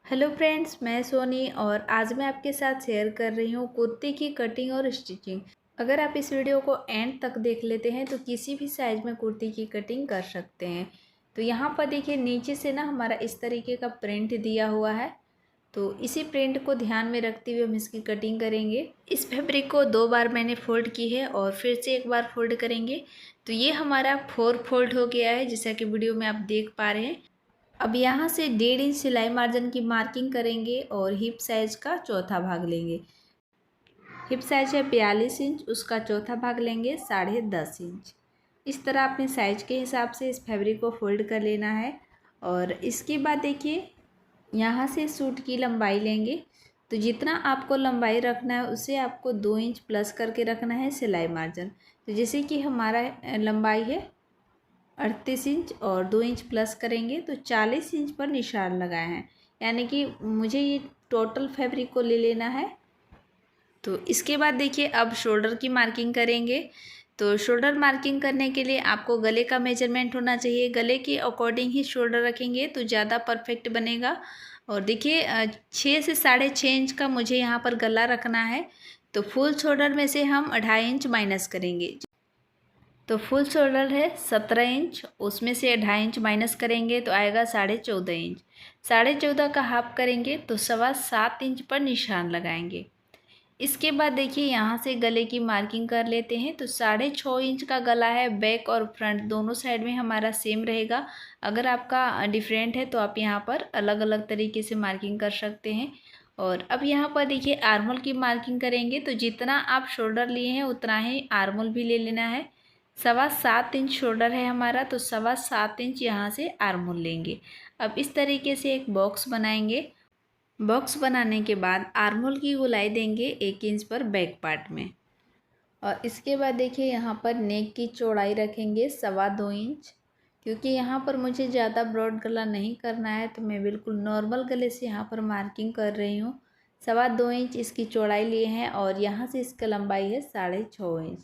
Hello friends, मैं सोनी और आज मैं आपके साथ शेयर कर रही हूँ कुर्ती की कटिंग और स्टिचिंग। अगर आप इस वीडियो को एंड तक देख लेते हैं तो किसी भी साइज़ में कुर्ती की कटिंग कर सकते हैं। तो यहाँ पर देखिए नीचे से ना हमारा इस तरीके का प्रिंट दिया हुआ है। तो इसी प्रिंट को ध्यान में रखते हुए हम इसकी कटिंग करेंगे। इस फैब्रिक को 2 बार मैंने फोल्ड की है और फिर से एक बार फोल्ड करेंगे। तो ये हमारा 4 फोल्ड हो गया है, जैसा कि वीडियो में आप देख पा रहे हैं। अब यहाँ से 1.5 इंच सिलाई मार्जिन की मार्किंग करेंगे और हिप साइज़ का चौथा भाग लेंगे। हिप साइज है 42 इंच, उसका चौथा भाग लेंगे 10.5 इंच। इस तरह अपने साइज के हिसाब से इस फैब्रिक को फोल्ड कर लेना है। और इसके बाद देखिए यहाँ से सूट की लंबाई लेंगे। तो जितना आपको लंबाई रखना है उससे आपको 2 इंच प्लस करके रखना है सिलाई मार्जिन। तो जैसे कि हमारा लंबाई है 38 इंच और 2 इंच प्लस करेंगे तो 40 इंच पर निशान लगाए हैं, यानी कि मुझे ये टोटल फैब्रिक को ले लेना है। तो इसके बाद देखिए अब शोल्डर की मार्किंग करेंगे। तो शोल्डर मार्किंग करने के लिए आपको गले का मेजरमेंट होना चाहिए। गले के अकॉर्डिंग ही शोल्डर रखेंगे तो ज़्यादा परफेक्ट बनेगा। और देखिए 6 से 6.5 इंच का मुझे यहाँ पर गला रखना है। तो फुल शोल्डर में से हम 2.5 इंच माइनस करेंगे। तो फुल शोल्डर है 17 इंच, उसमें से 2.5 इंच माइनस करेंगे तो आएगा 14.5 इंच। 14.5 का हाफ करेंगे तो 7.25 इंच पर निशान लगाएंगे। इसके बाद देखिए यहाँ से गले की मार्किंग कर लेते हैं। तो 6.5 इंच का गला है, बैक और फ्रंट दोनों साइड में हमारा सेम रहेगा। अगर आपका डिफरेंट है तो आप यहाँ पर अलग अलग तरीके से मार्किंग कर सकते हैं। और अब यहाँ पर देखिए आर्मोल की मार्किंग करेंगे। तो जितना आप शोल्डर लिए हैं उतना ही आर्मोल भी ले लेना है। 7.25 इंच शोल्डर है हमारा, तो 7.25 इंच यहाँ से आर्मोल लेंगे। अब इस तरीके से एक बॉक्स बनाएंगे। बॉक्स बनाने के बाद आर्मोल की गोलाई देंगे 1 इंच पर बैक पार्ट में। और इसके बाद देखिए यहाँ पर नेक की चौड़ाई रखेंगे 2.25 इंच, क्योंकि यहाँ पर मुझे ज़्यादा ब्रॉड गला नहीं करना है तो मैं बिल्कुल नॉर्मल गले से यहाँ पर मार्किंग कर रही हूँ। 2.25 इंच इसकी चौड़ाई लिए हैं और यहाँ से इसका लंबाई है 6.5 इंच।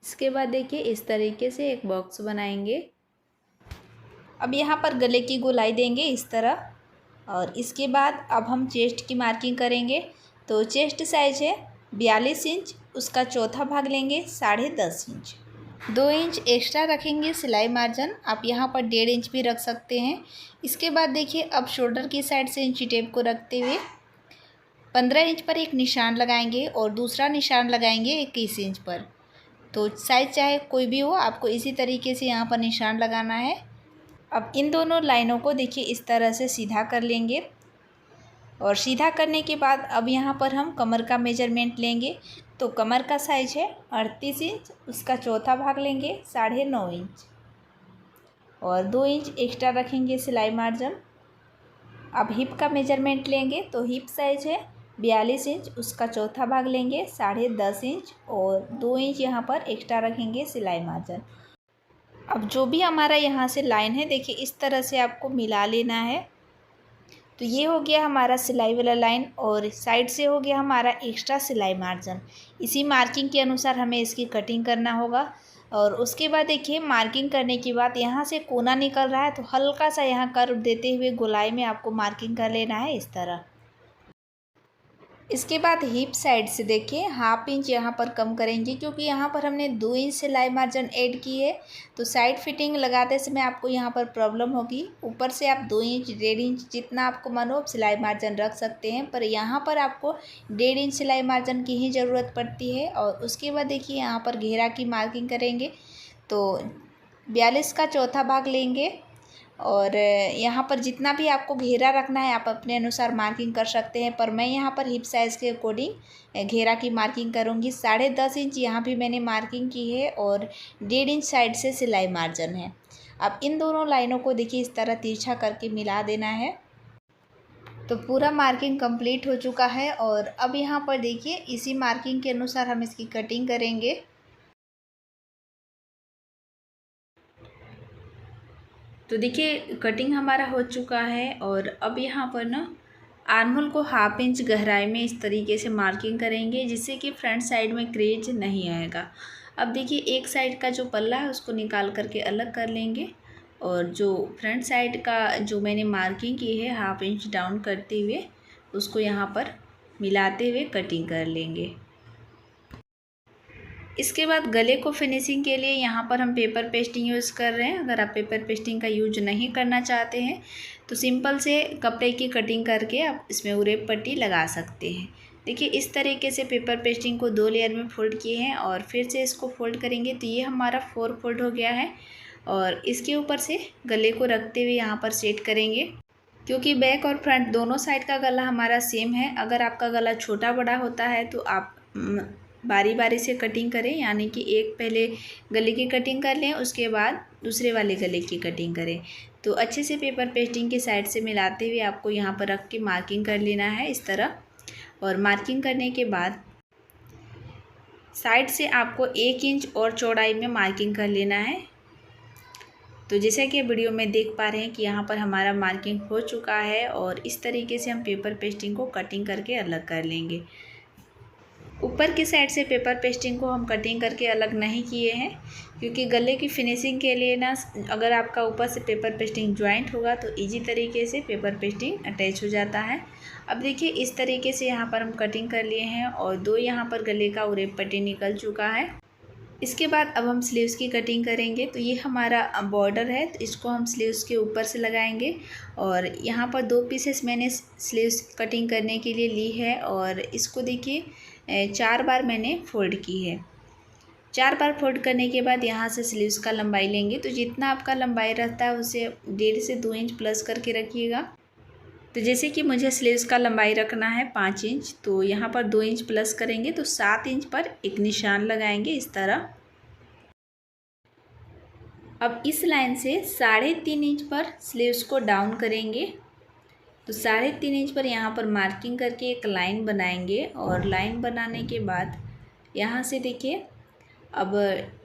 इसके बाद देखिए इस तरीके से एक बॉक्स बनाएंगे। अब यहाँ पर गले की गोलाई देंगे इस तरह। और इसके बाद अब हम चेस्ट की मार्किंग करेंगे। तो चेस्ट साइज है 42 इंच, उसका चौथा भाग लेंगे 10.5 इंच। 2 इंच एक्स्ट्रा रखेंगे सिलाई मार्जिन, आप यहाँ पर 1.5 इंच भी रख सकते हैं। इसके बाद देखिए अब शोल्डर की साइड से इंची टेप को रखते हुए 15 इंच पर एक निशान लगाएंगे और दूसरा निशान लगाएंगे 21 इंच पर। तो साइज चाहे कोई भी हो, आपको इसी तरीके से यहाँ पर निशान लगाना है। अब इन दोनों लाइनों को देखिए इस तरह से सीधा कर लेंगे। और सीधा करने के बाद अब यहाँ पर हम कमर का मेजरमेंट लेंगे। तो कमर का साइज है 38 इंच, उसका चौथा भाग लेंगे 9.5 इंच और 2 इंच एक्स्ट्रा रखेंगे सिलाई मार्जिन। अब हिप का मेजरमेंट लेंगे। तो हिप साइज है 42 इंच, उसका चौथा भाग लेंगे 10.5 इंच और 2 इंच यहाँ पर एक्स्ट्रा रखेंगे सिलाई मार्जिन। अब जो भी हमारा यहाँ से लाइन है देखिए इस तरह से आपको मिला लेना है। तो ये हो गया हमारा सिलाई वाला लाइन और साइड से हो गया हमारा एक्स्ट्रा सिलाई मार्जिन। इसी मार्किंग के अनुसार हमें इसकी कटिंग करना होगा। और उसके बाद देखिए मार्किंग करने के बाद यहाँ से कोना निकल रहा है तो हल्का सा यहाँ कर्व देते हुए गोलाई में आपको मार्किंग कर लेना है इस तरह। इसके बाद हिप साइड से देखिए 1/2 इंच यहाँ पर कम करेंगे, क्योंकि यहाँ पर हमने 2 इंच सिलाई मार्जिन ऐड की है। तो साइड फिटिंग लगाते समय आपको यहाँ पर प्रॉब्लम होगी। ऊपर से आप 2 इंच 1.5 इंच जितना आपको मन हो आप सिलाई मार्जिन रख सकते हैं, पर यहाँ पर आपको 1.5 इंच सिलाई मार्जिन की ही ज़रूरत पड़ती है। और उसके बाद देखिए यहाँ पर घेरा की मार्किंग करेंगे। तो 42 का चौथा भाग लेंगे और यहाँ पर जितना भी आपको घेरा रखना है आप अपने अनुसार मार्किंग कर सकते हैं, पर मैं यहाँ पर हिप साइज़ के अकॉर्डिंग घेरा की मार्किंग करूँगी। 10.5 इंच यहाँ भी मैंने मार्किंग की है और 1.5 इंच साइड से सिलाई मार्जिन है। अब इन दोनों लाइनों को देखिए इस तरह तिरछा करके मिला देना है। तो पूरा मार्किंग कंप्लीट हो चुका है और अब यहाँ पर देखिए इसी मार्किंग के अनुसार हम इसकी कटिंग करेंगे। तो देखिए कटिंग हमारा हो चुका है और अब यहाँ पर ना आर्महोल को 1/2 इंच गहराई में इस तरीके से मार्किंग करेंगे, जिससे कि फ्रंट साइड में क्रेज नहीं आएगा। अब देखिए एक साइड का जो पल्ला है उसको निकाल करके अलग कर लेंगे और जो फ्रंट साइड का जो मैंने मार्किंग की है 1/2 इंच डाउन करते हुए उसको यहाँ पर मिलाते हुए कटिंग कर लेंगे। इसके बाद गले को फिनिशिंग के लिए यहाँ पर हम पेपर पेस्टिंग यूज़ कर रहे हैं। अगर आप पेपर पेस्टिंग का यूज नहीं करना चाहते हैं तो सिंपल से कपड़े की कटिंग करके आप इसमें उरेप पट्टी लगा सकते हैं। देखिए इस तरीके से पेपर पेस्टिंग को 2 लेयर में फोल्ड किए हैं और फिर से इसको फोल्ड करेंगे तो ये हमारा 4 फोल्ड हो गया है। और इसके ऊपर से गले को रखते हुए यहाँ पर सेट करेंगे। क्योंकि बैक और फ्रंट दोनों साइड का गला हमारा सेम है, अगर आपका गला छोटा बड़ा होता है तो आप बारी बारी से कटिंग करें, यानी कि एक पहले गले की कटिंग कर लें, उसके बाद दूसरे वाले गले की कटिंग करें। तो अच्छे से पेपर पेस्टिंग की साइड से मिलाते हुए आपको यहाँ पर रख के मार्किंग कर लेना है इस तरह। और मार्किंग करने के बाद साइड से आपको 1 इंच और चौड़ाई में मार्किंग कर लेना है। तो जैसा कि वीडियो में देख पा रहे हैं कि यहाँ पर हमारा मार्किंग हो चुका है और इस तरीके से हम पेपर पेस्टिंग को कटिंग करके अलग कर लेंगे। ऊपर की साइड से पेपर पेस्टिंग को हम कटिंग करके अलग नहीं किए हैं, क्योंकि गले की फिनिशिंग के लिए ना अगर आपका ऊपर से पेपर पेस्टिंग ज्वाइंट होगा तो इजी तरीके से पेपर पेस्टिंग अटैच हो जाता है। अब देखिए इस तरीके से यहाँ पर हम कटिंग कर लिए हैं और 2 यहाँ पर गले का उरेप पट्टी निकल चुका है। इसके बाद अब हम स्लीव्स की कटिंग करेंगे। तो ये हमारा बॉर्डर है, तो इसको हम स्लीव्स के ऊपर से लगाएंगे और यहाँ पर 2 पीसेस मैंने स्लीव्स कटिंग करने के लिए ली है और इसको देखिए 4 बार मैंने फोल्ड की है। 4 बार फोल्ड करने के बाद यहाँ से स्लीव्स का लंबाई लेंगे। तो जितना आपका लंबाई रहता है उसे 1.5 से 2 इंच प्लस करके रखिएगा। तो जैसे कि मुझे स्लीव्स का लंबाई रखना है 5 इंच, तो यहाँ पर 2 इंच प्लस करेंगे तो 7 इंच पर एक निशान लगाएंगे इस तरह। अब इस लाइन से 3.5 इंच पर स्लीव्स को डाउन करेंगे। तो 3.5 इंच पर यहाँ पर मार्किंग करके एक लाइन बनाएंगे और लाइन बनाने के बाद यहाँ से देखिए अब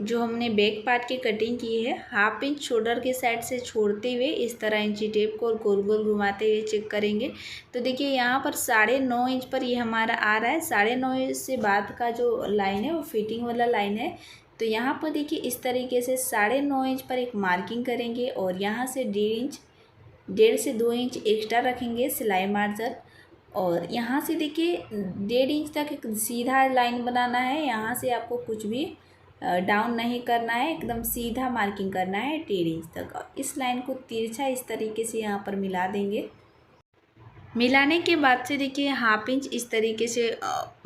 जो हमने बैक पार्ट की कटिंग की है 1/2 इंच शोल्डर के साइड से छोड़ते हुए इस तरह इंची टेप को गोल गोल घुमाते हुए चेक करेंगे। तो देखिए यहाँ पर 9.5 इंच पर ये हमारा आ रहा है। 9.5 इंच से बाद का जो लाइन है वो फिटिंग वाला लाइन है। तो यहाँ पर देखिए इस तरीके से 9.5 इंच पर एक मार्किंग करेंगे और यहाँ से 1.5 से 2 इंच एक्स्ट्रा रखेंगे सिलाई मार्जिन। और यहाँ से देखिए 1.5 इंच तक एक सीधा लाइन बनाना है। यहाँ से आपको कुछ भी डाउन नहीं करना है, एकदम सीधा मार्किंग करना है 1.5 इंच तक। और इस लाइन को तिरछा इस तरीके से यहाँ पर मिला देंगे। मिलाने के बाद से देखिए 1/2 इंच इस तरीके से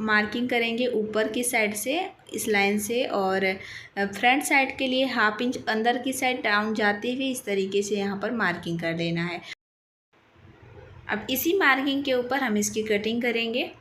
मार्किंग करेंगे ऊपर की साइड से इस लाइन से, और फ्रंट साइड के लिए 1/2 इंच अंदर की साइड डाउन जाते हुए इस तरीके से यहाँ पर मार्किंग कर देना है। अब इसी मार्किंग के ऊपर हम इसकी कटिंग करेंगे।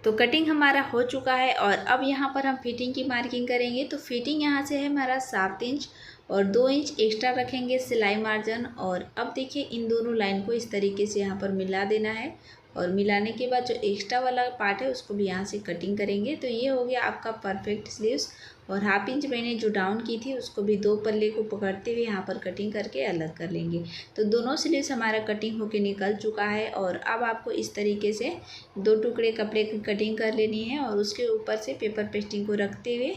तो कटिंग हमारा हो चुका है और अब यहाँ पर हम फिटिंग की मार्किंग करेंगे। तो फिटिंग यहाँ से है हमारा 7 इंच और 2 इंच एक्स्ट्रा रखेंगे सिलाई मार्जिन। और अब देखिए इन दोनों लाइन को इस तरीके से यहाँ पर मिला देना है और मिलाने के बाद जो एक्स्ट्रा वाला पार्ट है उसको भी यहाँ से कटिंग करेंगे। तो ये हो गया आपका परफेक्ट स्लीव्स। और 1/2 इंच मैंने जो डाउन की थी उसको भी 2 पल्ले को पकड़ते हुए यहाँ पर कटिंग करके अलग कर लेंगे। तो दोनों स्लीव्स हमारा कटिंग होके निकल चुका है और अब आपको इस तरीके से 2 टुकड़े कपड़े की कटिंग कर लेनी है और उसके ऊपर से पेपर पेस्टिंग को रखते हुए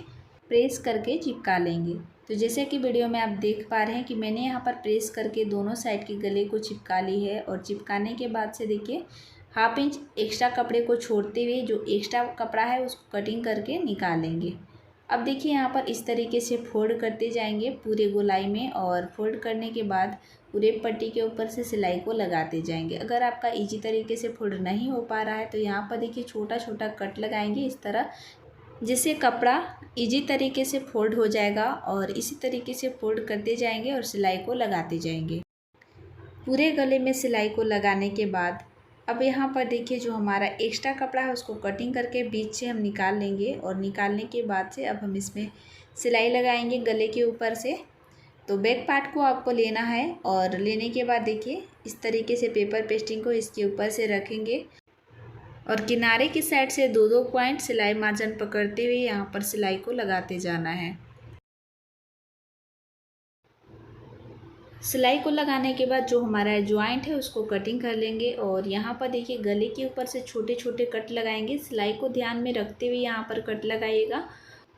प्रेस करके चिपका लेंगे। तो जैसे कि वीडियो में आप देख पा रहे हैं कि मैंने यहाँ पर प्रेस करके दोनों साइड के गले को चिपका ली है। और चिपकाने के बाद से देखिए 1/2 इंच एक्स्ट्रा कपड़े को छोड़ते हुए जो एक्स्ट्रा कपड़ा है उसको कटिंग करके निकालेंगे। अब देखिए यहाँ पर इस तरीके से फोल्ड करते जाएंगे पूरे गोलाई में और फोल्ड करने के बाद पूरे पट्टी के ऊपर से सिलाई को लगाते जाएंगे। अगर आपका इजी तरीके से फोल्ड नहीं हो पा रहा है तो यहाँ पर देखिए छोटा छोटा कट लगाएंगे इस तरह, जिससे कपड़ा इजी तरीके से फोल्ड हो जाएगा। और इसी तरीके से फोल्ड करते जाएंगे और सिलाई को लगाते जाएंगे। पूरे गले में सिलाई को लगाने के बाद अब यहाँ पर देखिए जो हमारा एक्स्ट्रा कपड़ा है उसको कटिंग करके बीच से हम निकाल लेंगे। और निकालने के बाद से अब हम इसमें सिलाई लगाएंगे गले के ऊपर से। तो बैक पार्ट को आपको लेना है और लेने के बाद देखिए इस तरीके से पेपर पेस्टिंग को इसके ऊपर से रखेंगे और किनारे की साइड से 2-2 पॉइंट सिलाई मार्जिन पकड़ते हुए यहाँ पर सिलाई को लगाते जाना है। सिलाई को लगाने के बाद जो हमारा जॉइंट है उसको कटिंग कर लेंगे और यहाँ पर देखिए गले के ऊपर से छोटे छोटे कट लगाएंगे। सिलाई को ध्यान में रखते हुए यहाँ पर कट लगाइएगा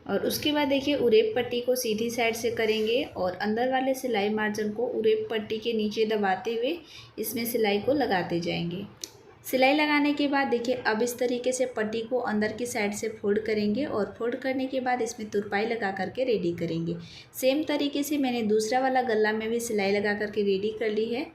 और उसके बाद देखिए उरेप पट्टी को सीधी साइड से करेंगे और अंदर वाले सिलाई मार्जिन को उरेप पट्टी के नीचे दबाते हुए इसमें सिलाई को लगाते जाएंगे। सिलाई लगाने के बाद देखिए अब इस तरीके से पट्टी को अंदर की साइड से फोल्ड करेंगे और फोल्ड करने के बाद इसमें तुरपाई लगा करके रेडी करेंगे। सेम तरीके से मैंने दूसरा वाला गला में भी सिलाई लगा करके रेडी कर ली है।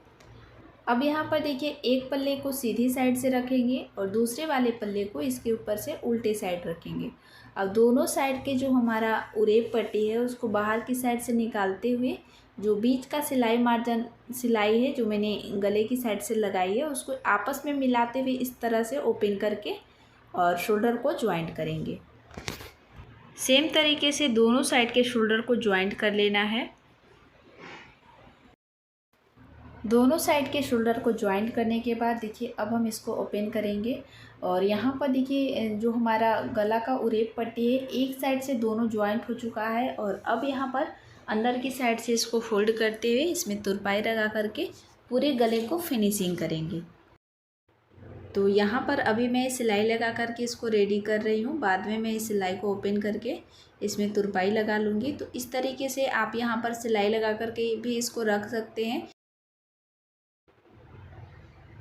अब यहाँ पर देखिए एक पल्ले को सीधी साइड से रखेंगे और दूसरे वाले पल्ले को इसके ऊपर से उल्टे साइड रखेंगे। अब दोनों साइड के जो हमारा उरेप पट्टी है उसको बाहर की साइड से निकालते हुए जो बीच का सिलाई मार्जिन सिलाई है जो मैंने गले की साइड से लगाई है उसको आपस में मिलाते हुए इस तरह से ओपन करके और शोल्डर को ज्वाइंट करेंगे। सेम तरीके से दोनों साइड के शोल्डर को ज्वाइंट कर लेना है। दोनों साइड के शोल्डर को ज्वाइंट करने के बाद देखिए अब हम इसको ओपन करेंगे और यहाँ पर देखिए जो हमारा गला का उरेप पट्टी है एक साइड से दोनों ज्वाइंट हो चुका है और अब यहाँ पर अंदर की साइड से इसको फोल्ड करते हुए इसमें तुरपाई लगा करके पूरे गले को फिनिशिंग करेंगे। तो यहाँ पर अभी मैं सिलाई लगा करके इसको रेडी कर रही हूँ, बाद में मैं इस सिलाई को ओपन करके इसमें तुरपाई लगा लूँगी। तो इस तरीके से आप यहाँ पर सिलाई लगा करके भी इसको रख सकते हैं।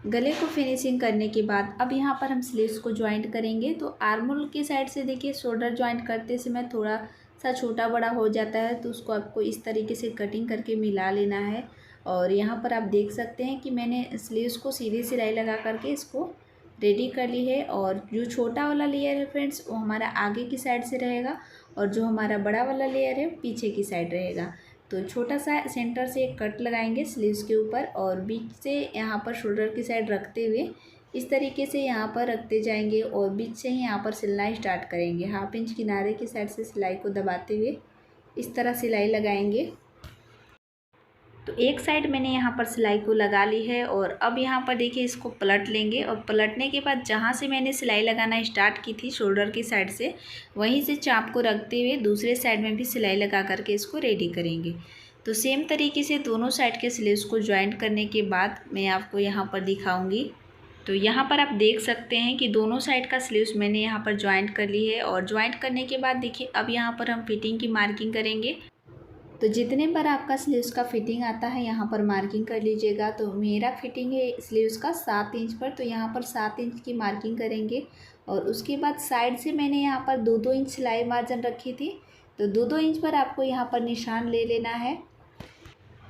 गले को फिनिशिंग करने के बाद अब यहाँ पर हम स्लीव्स को ज्वाइंट करेंगे। तो आर्म होल की साइड से देखिए शोल्डर ज्वाइंट करते समय थोड़ा सा छोटा बड़ा हो जाता है तो उसको आपको इस तरीके से कटिंग करके मिला लेना है। और यहाँ पर आप देख सकते हैं कि मैंने स्लीव्स को सीधी सिलाई लगा करके इसको रेडी कर ली है। और जो छोटा वाला लेयर है फ्रेंड्स वो हमारा आगे की साइड से रहेगा और जो हमारा बड़ा वाला लेयर है पीछे की साइड रहेगा। तो छोटा सा सेंटर से एक कट लगाएंगे स्लीव्स के ऊपर और बीच से यहाँ पर शोल्डर की साइड रखते हुए इस तरीके से यहाँ पर रखते जाएंगे और बीच से ही यहाँ पर सिलना स्टार्ट करेंगे। 1/2 इंच किनारे की साइड से सिलाई को दबाते हुए इस तरह सिलाई लगाएंगे। तो एक साइड मैंने यहाँ पर सिलाई को लगा ली है और अब यहाँ पर देखिए इसको पलट लेंगे और पलटने के बाद जहाँ से मैंने सिलाई लगाना स्टार्ट की थी शोल्डर की साइड से वहीं से चाप को रखते हुए दूसरे साइड में भी सिलाई लगा करके इसको रेडी करेंगे। तो सेम तरीके से दोनों साइड के स्लीव्स को ज्वाइंट करने के बाद मैं आपको यहाँ पर दिखाऊँगी। तो यहाँ पर आप देख सकते हैं कि दोनों साइड का स्लीव्स मैंने यहाँ पर ज्वाइंट कर ली है और ज्वाइंट करने के बाद देखिए अब यहाँ पर हम फिटिंग की मार्किंग करेंगे। तो जितने बार आपका स्लीव्स का फिटिंग आता है यहाँ पर मार्किंग कर लीजिएगा। तो मेरा फिटिंग है स्लीव्स का 7 इंच पर, तो यहाँ पर 7 इंच की मार्किंग करेंगे। और उसके बाद साइड से मैंने यहाँ पर 2-2 इंच सिलाई मार्जिन रखी थी, तो 2-2 इंच पर आपको यहाँ पर निशान ले लेना है।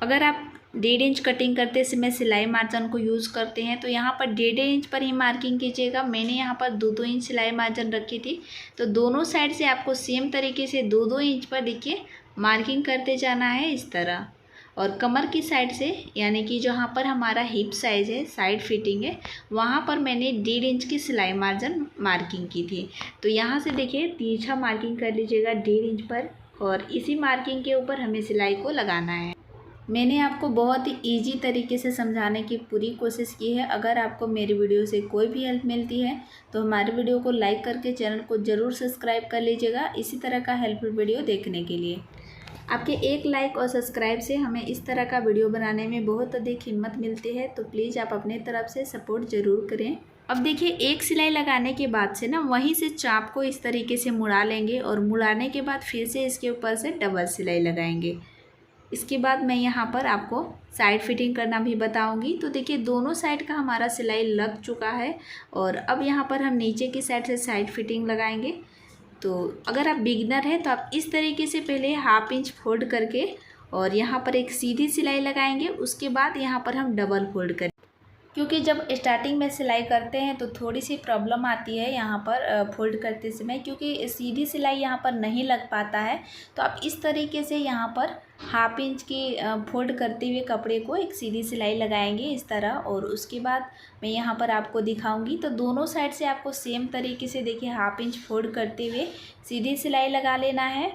अगर आप 1.5 इंच कटिंग करते समय सिलाई मार्जिन को यूज़ करते हैं तो यहाँ पर 1.5 इंच पर ही मार्किंग कीजिएगा। मैंने यहाँ पर 2-2 इंच सिलाई मार्जिन रखी थी, तो दोनों साइड से आपको सेम तरीके से 2-2 इंच पर देखिए मार्किंग करते जाना है इस तरह। और कमर की साइड से यानी कि जहाँ पर हमारा हिप साइज़ है, साइड फिटिंग है, वहाँ पर मैंने 1.5 इंच की सिलाई मार्जिन मार्किंग की थी। तो यहाँ से देखिए तिरछा मार्किंग कर लीजिएगा 1.5 इंच पर और इसी मार्किंग के ऊपर हमें सिलाई को लगाना है। मैंने आपको बहुत ही ईजी तरीके से समझाने की पूरी कोशिश की है। अगर आपको मेरी वीडियो से कोई भी हेल्प मिलती है तो हमारे वीडियो को लाइक करके चैनल को ज़रूर सब्सक्राइब कर लीजिएगा इसी तरह का हेल्पफुल वीडियो देखने के लिए। आपके एक लाइक और सब्सक्राइब से हमें इस तरह का वीडियो बनाने में बहुत अधिक हिम्मत मिलती है, तो प्लीज़ आप अपने तरफ से सपोर्ट ज़रूर करें। अब देखिए एक सिलाई लगाने के बाद से ना वहीं से चाप को इस तरीके से मुड़ा लेंगे और मुड़ाने के बाद फिर से इसके ऊपर से डबल सिलाई लगाएंगे। इसके बाद मैं यहाँ पर आपको साइड फिटिंग करना भी बताऊंगी। तो देखिए दोनों साइड का हमारा सिलाई लग चुका है और अब यहाँ पर हम नीचे की साइड से साइड फिटिंग लगाएंगे। तो अगर आप बिगिनर हैं तो आप इस तरीके से पहले 1/2 इंच फोल्ड करके और यहाँ पर एक सीधी सिलाई लगाएंगे, उसके बाद यहाँ पर हम डबल फोल्ड करें। क्योंकि जब स्टार्टिंग में सिलाई करते हैं तो थोड़ी सी प्रॉब्लम आती है यहाँ पर फोल्ड करते समय, क्योंकि सीधी सिलाई यहाँ पर नहीं लग पाता है। तो आप इस तरीके से यहाँ पर 1/2 इंच की फोल्ड करते हुए कपड़े को एक सीधी सिलाई लगाएंगे इस तरह। और उसके बाद मैं यहाँ पर आपको दिखाऊंगी। तो दोनों साइड से आपको सेम तरीके से देखिए 1/2 इंच फोल्ड करते हुए सीधी सिलाई लगा लेना है।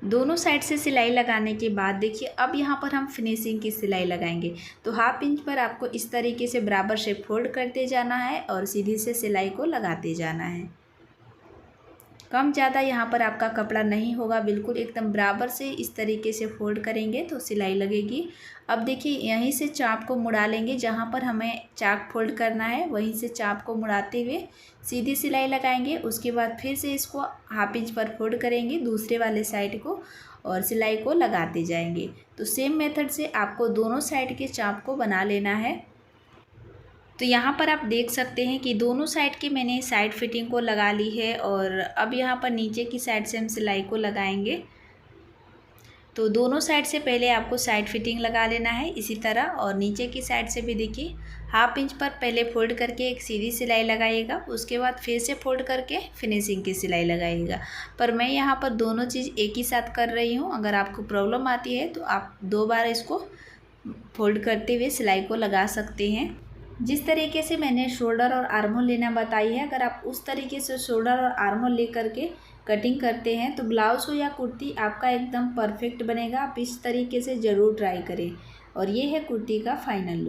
दोनों साइड से सिलाई लगाने के बाद देखिए अब यहाँ पर हम फिनिशिंग की सिलाई लगाएंगे। तो 1/2 इंच पर आपको इस तरीके से बराबर से फोल्ड करते जाना है और सीधी से सिलाई को लगाते जाना है। कम ज़्यादा यहाँ पर आपका कपड़ा नहीं होगा, बिल्कुल एकदम बराबर से इस तरीके से फोल्ड करेंगे तो सिलाई लगेगी। अब देखिए यहीं से चाप को मुड़ा लेंगे, जहाँ पर हमें चाक फोल्ड करना है वहीं से चाप को मुड़ाते हुए सीधी सिलाई लगाएंगे। उसके बाद फिर से इसको हाफ इंच पर फोल्ड करेंगे दूसरे वाले साइड को और सिलाई को लगाते जाएंगे। तो सेम मेथड से आपको दोनों साइड के चाप को बना लेना है। तो यहाँ पर आप देख सकते हैं कि दोनों साइड की मैंने साइड फिटिंग को लगा ली है और अब यहाँ पर नीचे की साइड से हम सिलाई को लगाएंगे। तो दोनों साइड से पहले आपको साइड फिटिंग लगा लेना है इसी तरह, और नीचे की साइड से भी देखिए हाफ इंच पर पहले फोल्ड करके एक सीधी सिलाई लगाइएगा, उसके बाद फिर से फोल्ड करके फिनिशिंग की सिलाई लगाइएगा। पर मैं यहाँ पर दोनों चीज़ एक ही साथ कर रही हूँ। अगर आपको प्रॉब्लम आती है तो आप 2 बार इसको फोल्ड करते हुए सिलाई को लगा सकते हैं। जिस तरीके से मैंने शोल्डर और आर्म होल लेना बताई है, अगर आप उस तरीके से शोल्डर और आर्म होल ले करके कटिंग करते हैं तो ब्लाउज हो या कुर्ती आपका एकदम परफेक्ट बनेगा। आप इस तरीके से ज़रूर ट्राई करें। और ये है कुर्ती का फाइनल लुक।